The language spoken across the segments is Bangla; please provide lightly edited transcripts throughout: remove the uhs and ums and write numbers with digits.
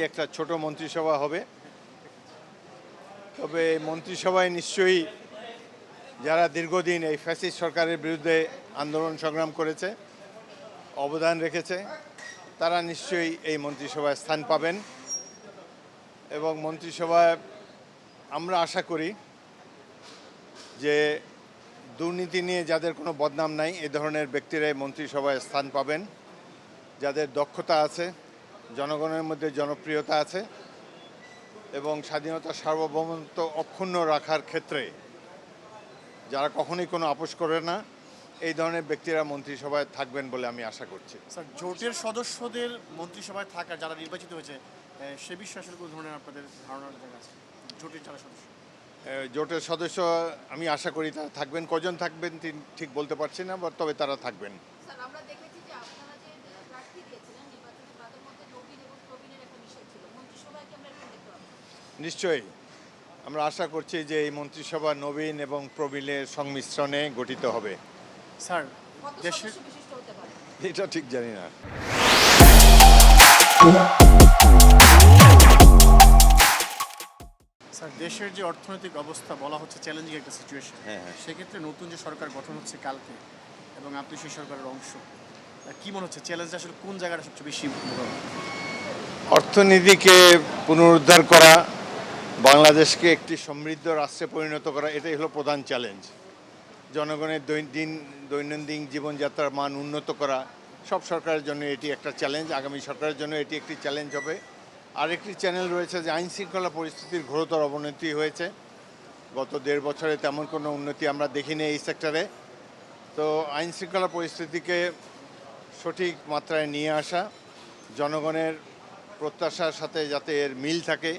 একটা ছোট মন্ত্রিসভা হবে, তবে এই মন্ত্রিসভায় নিশ্চয়ই যারা দীর্ঘদিন এই ফ্যাসিস্ট সরকারের বিরুদ্ধে আন্দোলন সংগ্রাম করেছে, অবদান রেখেছে, তারা নিশ্চয়ই এই মন্ত্রিসভায় স্থান পাবেন। এবং মন্ত্রিসভায় আমরা আশা করি যে দুর্নীতি নিয়ে যাদের কোনো বদনাম নাই, এ ধরনের ব্যক্তিরাই মন্ত্রিসভায় স্থান পাবেন, যাদের দক্ষতা আছে, জনগণের মধ্যে জনপ্রিয়তা আছে এবং স্বাধীনতা সার্বভৌমত্ব অক্ষুণ্ণ রাখার ক্ষেত্রে যারা কখনোই কোনো আপোষ করে না, এই ধরনের ব্যক্তিরা মন্ত্রিসভায় থাকবেন বলে আমি আশা করছি। স্যার, জোটের সদস্যদের মন্ত্রিসভায় থাকার যারা নির্বাচিত হয়েছে সে বিষয়ে আসলে কোনো ধরনের আপনাদের ধারণার জায়গা আছে? জোটের যারা সদস্য জোটের সদস্য আমি আশা করি তারা থাকবেন। কজন থাকবেন ঠিক বলতে পারছি না, তবে তারা থাকবেন। স্যার, আমরা দেখেছি যে আপনারা যে প্রার্থী দিয়েছিলেন নির্বাচনে, তাদের মধ্যে নবীন এবং প্রবীণের একটা বিষয় ছিল। মন্ত্রিসভায় কি আমরা এরকম দেখতে পাবো? নিশ্চয়ই আমরা আশা করছি যে এই মন্ত্রিসভা নবীন এবং প্রবীণের সংমিশ্রণে গঠিত হবে। স্যার, কত দেশের সদস্য বিশিষ্ট হতে পারে? এটা ঠিক জানি না। স্যার, দেশের যে অর্থনৈতিক অবস্থা বলা হচ্ছে চ্যালেঞ্জিং একটা সিচুয়েশন, হ্যাঁ। সেক্ষেত্রে নতুন যে সরকার গঠন হচ্ছে কালকে এবং আপনি সেই সরকারের অংশ, কি মনে হচ্ছে চ্যালেঞ্জ আসলে কোন জায়গাটা সবচেয়ে বেশি বড়? অর্থনীতিকে পুনরুদ্ধার করা, বাংলাদেশকে একটি সমৃদ্ধ রাষ্ট্রে পরিণত করা, এটাই হলো প্রধান চ্যালেঞ্জ। জনগণের দৈনন্দিন জীবনযাত্রার মান উন্নত করা সব সরকারের জন্য এটি একটা চ্যালেঞ্জ। আগামী সরকারের জন্য এটি একটি চ্যালেঞ্জ হবে। আরেকটি চ্যালেঞ্জ রয়েছে যে আইনশৃঙ্খলা পরিস্থিতির ঘোরতর অবনতি হয়েছে। গত 1.5 বছরে তেমন কোনো উন্নতি আমরা দেখিনি এই সেক্টরে। তো আইনশৃঙ্খলা পরিস্থিতিকে সঠিক মাত্রায় নিয়ে আসা, জনগণের প্রত্যাশার সাথে যাতে এর মিল থাকে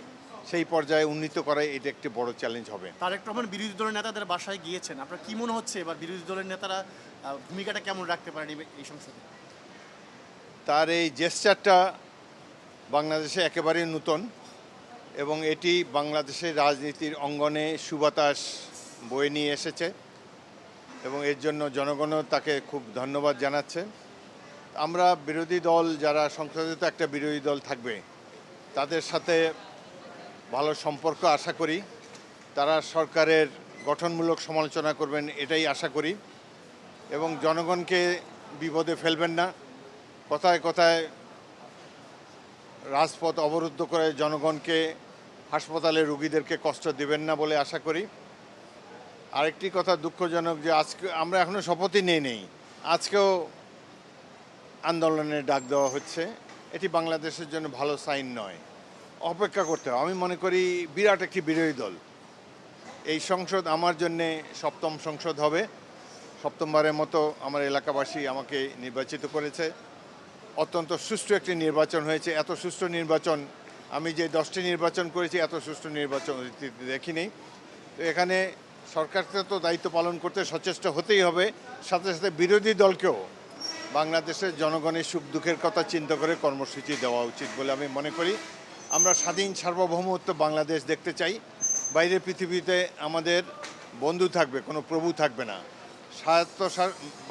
সেই পর্যায়ে উন্নীত করাই এটা একটি বড় চ্যালেঞ্জ হবে। তারেক রহমান বিরোধী দলের নেতাদের বাসায় গিয়েছেন, আপনার কি মনে হচ্ছে এবার বিরোধী দলের নেতারা ভূমিকাটা কেমন রাখতে পারেন এই সংসদে? তার এই জেস্চারটা বাংলাদেশে একেবারেই নতুন এবং এটি বাংলাদেশের রাজনীতির অঙ্গনে সুবাতাস বয়ে নিয়ে এসেছে এবং এর জন্য জনগণও তাকে খুব ধন্যবাদ জানাচ্ছে। আমরা বিরোধী দল যারা সংসদে তো একটা বিরোধী দল থাকবে, তাদের সাথে ভালো সম্পর্ক আশা করি। তারা সরকারের গঠনমূলক সমালোচনা করবেন এটাই আশা করি এবং জনগণকে বিপদে ফেলবেন না। কথায় কথায় রাজপথ অবরুদ্ধ করে জনগণকে, হাসপাতালে রোগীদেরকে কষ্ট দেবেন না বলে আশা করি। আরেকটি কথা দুঃখজনক যে আজকে আমরা এখনও শপথই নেই, আজকেও আন্দোলনের ডাক দেওয়া হচ্ছে। এটি বাংলাদেশের জন্য ভালো সাইন নয়। অপেক্ষা করতে হবে। আমি মনে করি বিরাট একটি বিরোধী দল। এই সংসদ আমার জন্যে 7ম সংসদ হবে। 7মবারের মতো আমার এলাকাবাসী আমাকে নির্বাচিত করেছে। অত্যন্ত সুষ্ঠু একটি নির্বাচন হয়েছে। এত সুষ্ঠু নির্বাচন আমি যে 10টি নির্বাচন করেছি এত সুষ্ঠু নির্বাচন দেখিনি। তো এখানে সরকারকে তো দায়িত্ব পালন করতে সচেষ্ট হতেই হবে, সাথে সাথে বিরোধী দলকেও বাংলাদেশের জনগণের সুখ দুঃখের কথা চিন্তা করে কর্মসূচি দেওয়া উচিত বলে আমি মনে করি। আমরা স্বাধীন সার্বভৌমত্ব বাংলাদেশ দেখতে চাই। বাইরের পৃথিবীতে আমাদের বন্ধু থাকবে, কোনো প্রভু থাকবে না।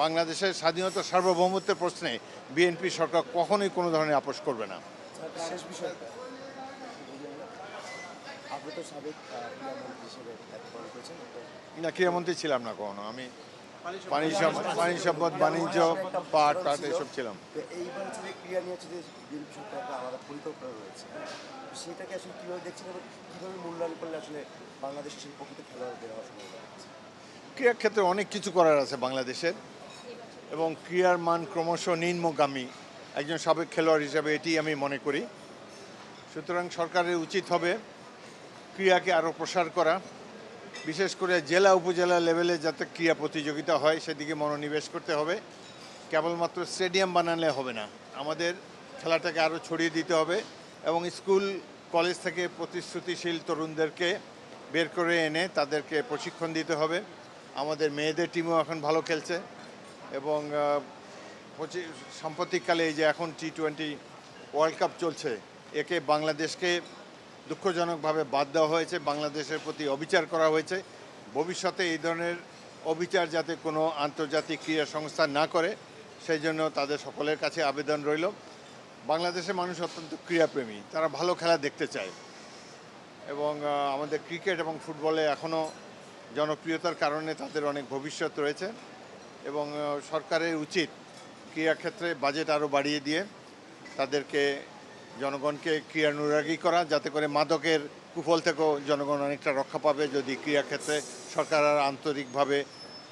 বাংলাদেশের স্বাধীনতা সার্বভৌমত্বের প্রশ্নে বিএনপি সরকার কখনোই কোনো ধরনের আপোষ করবে না। শেষ বিষয়, আপনি তো সাবেক ক্রীড়ামন্ত্রী হিসেবে দায়িত্ব পালন করেছেন। না, ক্রীড়ামন্ত্রী ছিলাম না কখনো। আমি পানি সম্পদ, বাণিজ্য, পাট এসব ছিলাম। এইবার হচ্ছে যে ক্রীড়া নিয়ে হচ্ছে যে বিএনপি সরকার একটা আলাদা পরিকল্পনা রয়েছে, সেটাকে আসলে কীভাবে দেখছেন এবং কীভাবে মূল্যায়ন করলে আসলে বাংলাদেশের সেই প্রকৃত খেলোয়াড়দের হওয়া সম্ভব হচ্ছে? ক্রীড়ার ক্ষেত্রে অনেক কিছু করার আছে বাংলাদেশের এবং ক্রীড়ার মান ক্রমশ নিম্নগামী। একজন সাবেক খেলোয়াড় হিসাবে এটি আমি মনে করি। সুতরাং সরকারের উচিত হবে ক্রীড়াকে আরও প্রসার করা, বিশেষ করে জেলা উপজেলা লেভেলে যাতে ক্রীড়া প্রতিযোগিতা হয় সেদিকে মনোনিবেশ করতে হবে। কেবলমাত্র স্টেডিয়াম বানালে হবে না, আমাদের খেলাটাকে আরও ছড়িয়ে দিতে হবে এবং স্কুল কলেজ থেকে প্রতিশ্রুতিশীল তরুণদেরকে বের করে এনে তাদেরকে প্রশিক্ষণ দিতে হবে। আমাদের মেয়েদের টিমও এখন ভালো খেলছে এবং সাম্প্রতিককালে এই যে এখন T20 ওয়ার্ল্ড কাপ চলছে, একে বাংলাদেশকে দুঃখজনকভাবে বাদ দেওয়া হয়েছে, বাংলাদেশের প্রতি অবিচার করা হয়েছে। ভবিষ্যতে এই ধরনের অবিচার যাতে কোনো আন্তর্জাতিক ক্রীড়া সংস্থা না করে সেই জন্য তাদের সকলের কাছে আবেদন রইল। বাংলাদেশের মানুষ অত্যন্ত ক্রীড়াপ্রেমী, তারা ভালো খেলা দেখতে চায় এবং আমাদের ক্রিকেট এবং ফুটবলে এখনও জনপ্রিয়তার কারণে তাদের অনেক ভবিষ্যৎ রয়েছে এবং সরকারের উচিত ক্রীড়াক্ষেত্রে বাজেট আরও বাড়িয়ে দিয়ে তাদেরকে জনগণকে ক্রীড়ানুরাগী করা, যাতে করে মাদকের কুফল থেকেও জনগণ অনেকটা রক্ষা পাবে যদি ক্রীড়াক্ষেত্রে সরকার আর আন্তরিকভাবে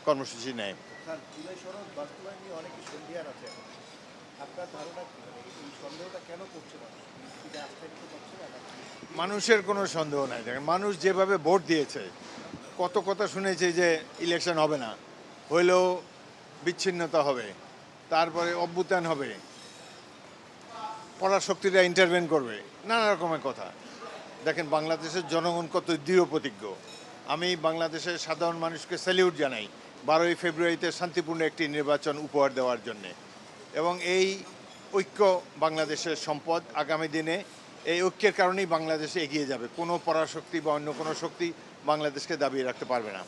কর্মসূচি নেয়। স্যার, জুলাই সনদ বাস্তবায়ন নিয়ে অনেকই সন্দেহান আছে এখন। আপনার ধারণা কি? মানে এই সন্দেহটা কেন করছে না? এটা আস্থা নিতে পারছে না নাকি? মানুষের কোনো সন্দেহ নাই। দেখেন, মানুষ যেভাবে ভোট দিয়েছে, কত কথা শুনেছে যে ইলেকশন হবে না, হইলেও বিচ্ছিন্নতা হবে, তারপরে অভ্যুত্থান হবে, পরাশক্তিরা ইন্টারভেন করবে, নানা রকমের কথা। দেখেন, বাংলাদেশের জনগণ কত দৃঢ় প্রতিজ্ঞ। আমি বাংলাদেশের সাধারণ মানুষকে স্যালিউট জানাই 12ই ফেব্রুয়ারিতে শান্তিপূর্ণ একটি নির্বাচন উপহার দেওয়ার জন্যে, এবং এই ঐক্য বাংলাদেশের সম্পদ। আগামী দিনে এই ঐক্যের কারণেই বাংলাদেশে এগিয়ে যাবে। কোনো পরাশক্তি বা অন্য কোনো শক্তি বাংলাদেশকে দাবিয়ে রাখতে পারবে না।